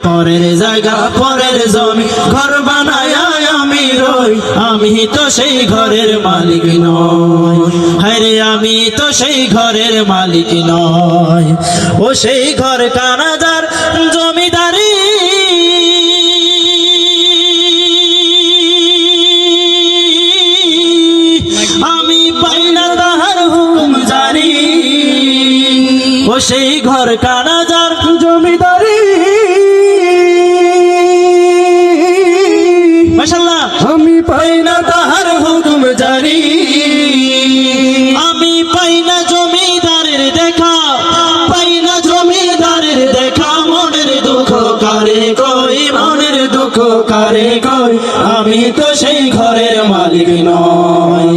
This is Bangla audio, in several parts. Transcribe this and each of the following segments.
পরের জায়গা পরের জমি ঘর বানায় আমি রই, আমি তো সেই ঘরের মালিক নই। হায়রে আমি তো সেই ঘরের মালিক নই। ও সেই ঘর কানাদার জমিদারি, আমি পাই না তাহার হুকুম জারি। ও সেই ঘর কানাদার জমিদারি, মাশাআল্লাহ, আমি পাই না তাহার হুকুম জারি। আমি পাই না জমিদারের দেখা, পাই না জমিদারের দেখা। মনের দুঃখ কারে কই, মনের দুঃখ কারে কই, আমি তো সেই ঘরের মালিক নই।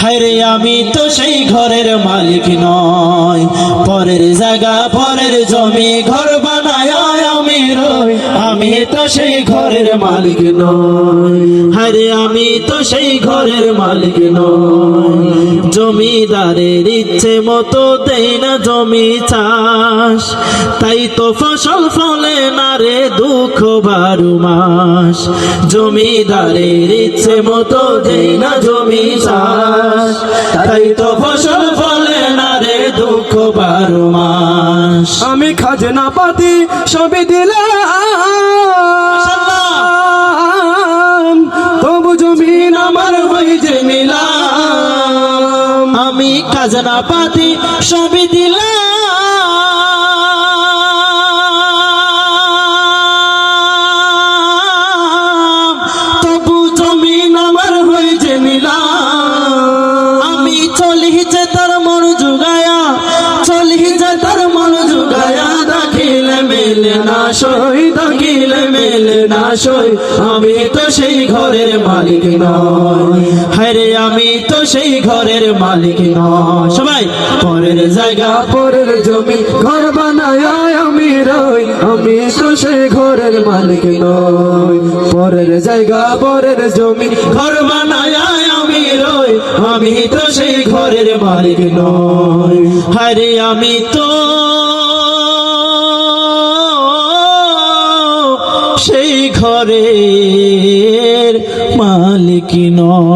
হায়রে আমি তো সেই ঘরের মালিক নই। পরের জায়গা পরের জমি ঘর বানায় আমি রই, আমি তো সেই ঘরের মালিক নই। হায়রে আমি তো সেই ঘরের মালিক নই। জমিদারের ইচ্ছে মতো দেই না জমি চাষ, তাই তো ফসল ফলে না রে দুঃখ 12 মাস। জমিদারের ইচ্ছে মতো দেই না জমি চাষ, তাই তো ফসল ফলে না রে দুঃখ 12 মাস। আমি খাজনা পাতি সবই দিলাম, তবু জমিন আমার হই যে নিলাম। আমি খাজনা পাতি সবই দিলাম, তবু জমিন আমার হই যে নিলাম। আমি চলি যে তার মন জুগায়া, চলি যে তার মন জুগায়া। দাখিলে মেলে না সই, দাখিলে মেলে না সই, আমি তো সেই ঘরের মালিক নই। হায়রে আমি তো সেই ঘরের মালিক নই। সবাই পরের জায়গা পরের জমি ঘর বানায় আমি রই, আমি তো সেই ঘরের মালিক নই। পরের জায়গা পরের জমি ঘর বানায় আমি রই, আমি তো সেই ঘরের মালিক নই। হায়রে আমি তো সেই ঘরের মালিক নই।